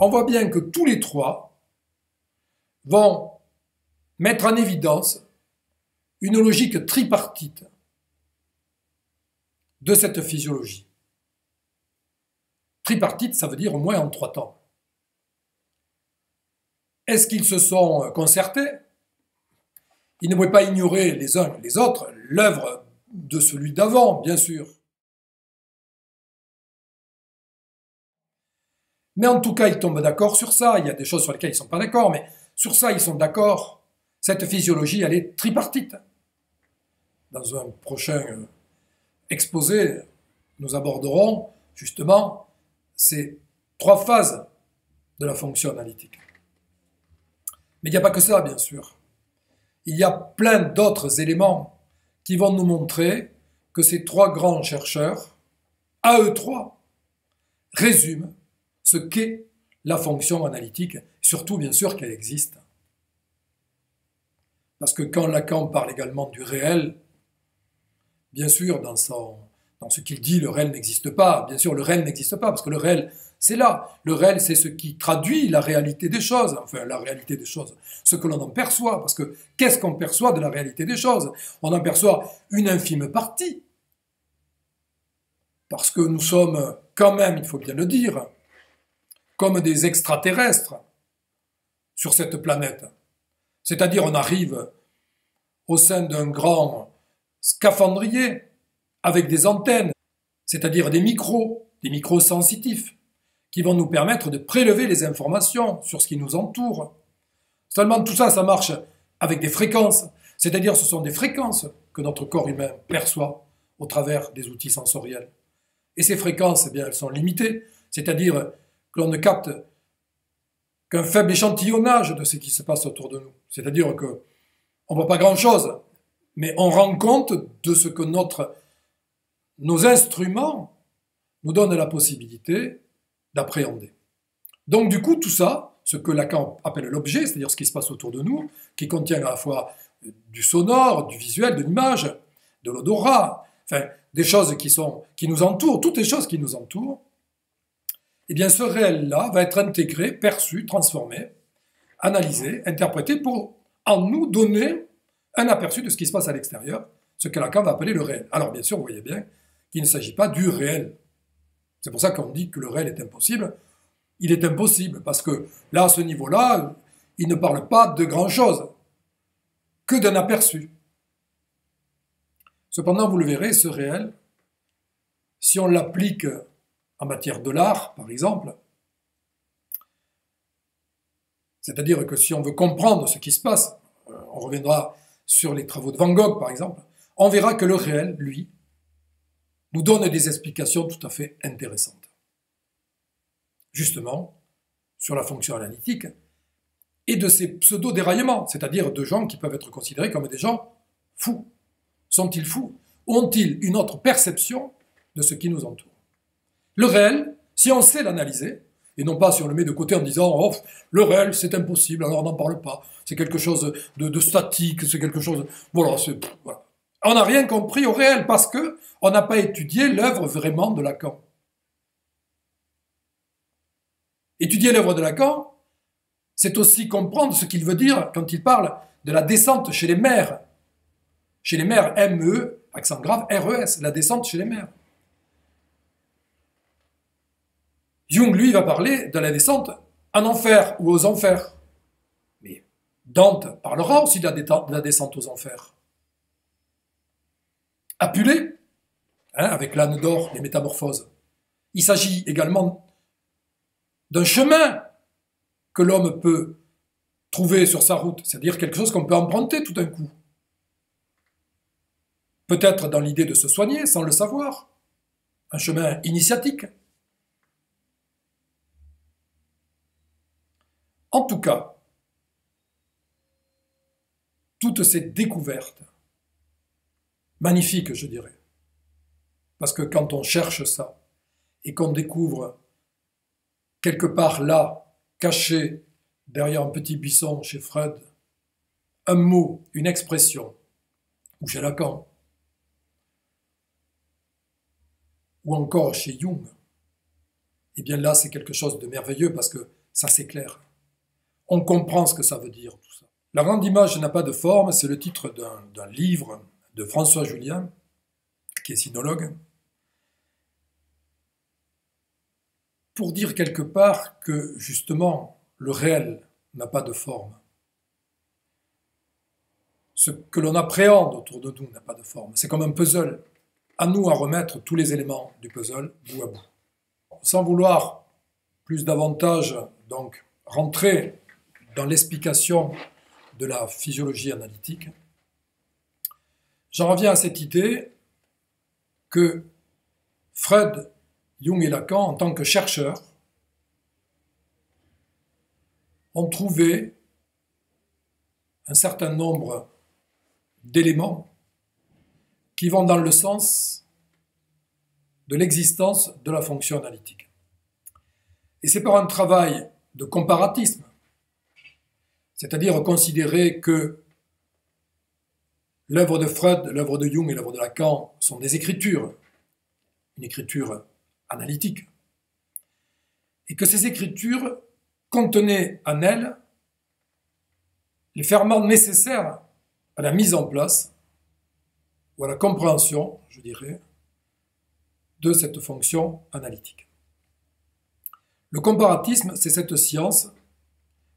on voit bien que tous les trois vont mettre en évidence une logique tripartite de cette physiologie. Tripartite, ça veut dire au moins en trois temps. Est-ce qu'ils se sont concertés? Ils ne pouvaient pas ignorer les uns les autres l'œuvre de celui d'avant, bien sûr. Mais en tout cas, ils tombent d'accord sur ça. Il y a des choses sur lesquelles ils ne sont pas d'accord, mais sur ça, ils sont d'accord. Cette physiologie, elle est tripartite. Dans un prochain exposé, nous aborderons justement ces trois phases de la fonction analytique. Mais il n'y a pas que ça, bien sûr. Il y a plein d'autres éléments qui vont nous montrer que ces trois grands chercheurs, à eux trois, résument ce qu'est la fonction analytique, surtout bien sûr qu'elle existe. Parce que quand Lacan parle également du réel, bien sûr, dans ce qu'il dit, le réel n'existe pas. Bien sûr, le réel n'existe pas, parce que le réel, c'est là. Le réel, c'est ce qui traduit la réalité des choses. Enfin, la réalité des choses, ce que l'on en perçoit. Parce que qu'est-ce qu'on perçoit de la réalité des choses? On en perçoit une infime partie. Parce que nous sommes quand même, il faut bien le dire, comme des extraterrestres sur cette planète. C'est-à-dire, on arrive au sein d'un grand scaphandrier avec des antennes, c'est-à-dire des micros sensitifs, qui vont nous permettre de prélever les informations sur ce qui nous entoure. Seulement tout ça, ça marche avec des fréquences, c'est-à-dire ce sont des fréquences que notre corps humain perçoit au travers des outils sensoriels. Et ces fréquences, eh bien, elles sont limitées, c'est-à-dire que l'on ne capte qu'un faible échantillonnage de ce qui se passe autour de nous. C'est-à-dire qu'on ne voit pas grand-chose, mais on rend compte de ce que nos instruments nous donnent la possibilité d'appréhender. Donc du coup, tout ça, ce que Lacan appelle l'objet, c'est-à-dire ce qui se passe autour de nous, qui contient à la fois du sonore, du visuel, de l'image, de l'odorat, enfin, des choses qui nous entourent, toutes les choses qui nous entourent, eh bien ce réel-là va être intégré, perçu, transformé, analysé, interprété pour en nous donner un aperçu de ce qui se passe à l'extérieur, ce que Lacan va appeler le réel. Alors bien sûr, vous voyez bien qu'il ne s'agit pas du réel. C'est pour ça qu'on dit que le réel est impossible. Il est impossible, parce que là, à ce niveau-là, il ne parle pas de grand-chose, que d'un aperçu. Cependant, vous le verrez, ce réel, si on l'applique en matière de l'art, par exemple, c'est-à-dire que si on veut comprendre ce qui se passe, on reviendra sur les travaux de Van Gogh, par exemple, on verra que le réel, lui, nous donne des explications tout à fait intéressantes. Justement, sur la fonction analytique et de ces pseudo-déraillements, c'est-à-dire de gens qui peuvent être considérés comme des gens fous. Sont-ils fous? Ont-ils une autre perception de ce qui nous entoure? Le réel, si on sait l'analyser, et non pas si on le met de côté en disant « Oh, le réel, c'est impossible, alors on n'en parle pas, c'est quelque chose de statique, c'est quelque chose... » Voilà, voilà. On n'a rien compris au réel parce qu'on n'a pas étudié l'œuvre vraiment de Lacan. Étudier l'œuvre de Lacan, c'est aussi comprendre ce qu'il veut dire quand il parle de la descente chez les mères. Chez les mères, M-E, accent grave, R-E-S, la descente chez les mères. Jung, lui, va parler de la descente en enfer ou aux enfers. Mais Dante parlera aussi de la descente aux enfers. Apulée, avec l'âne d'or, les métamorphoses. Il s'agit également d'un chemin que l'homme peut trouver sur sa route, c'est-à-dire quelque chose qu'on peut emprunter tout d'un coup. Peut-être dans l'idée de se soigner sans le savoir, un chemin initiatique. En tout cas, toutes ces découvertes, magnifiques je dirais, parce que quand on cherche ça et qu'on découvre quelque part là, caché derrière un petit buisson chez Freud, un mot, une expression, ou chez Lacan, ou encore chez Jung, et bien là c'est quelque chose de merveilleux parce que Ça c'est clair. On comprend ce que ça veut dire tout ça. La grande image n'a pas de forme, c'est le titre d'un livre de François Julien, qui est sinologue, pour dire quelque part que justement le réel n'a pas de forme. Ce que l'on appréhende autour de nous n'a pas de forme. C'est comme un puzzle. À nous à remettre tous les éléments du puzzle bout à bout. Sans vouloir plus davantage donc rentrer dans l'explication de la physiologie analytique, j'en reviens à cette idée que Freud, Jung et Lacan, en tant que chercheurs, ont trouvé un certain nombre d'éléments qui vont dans le sens de l'existence de la fonction analytique. Et c'est par un travail de comparatisme, c'est-à-dire considérer que l'œuvre de Freud, l'œuvre de Jung et l'œuvre de Lacan sont des écritures, une écriture analytique, et que ces écritures contenaient en elles les ferments nécessaires à la mise en place ou à la compréhension, je dirais, de cette fonction analytique. Le comparatisme, c'est cette science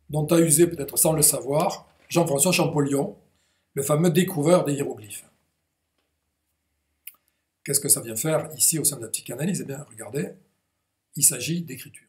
dont a usé, peut-être sans le savoir, Jean-François Champollion, le fameux découvreur des hiéroglyphes. Qu'est-ce que ça vient faire ici au sein de la psychanalyse? Eh bien, regardez, il s'agit d'écriture.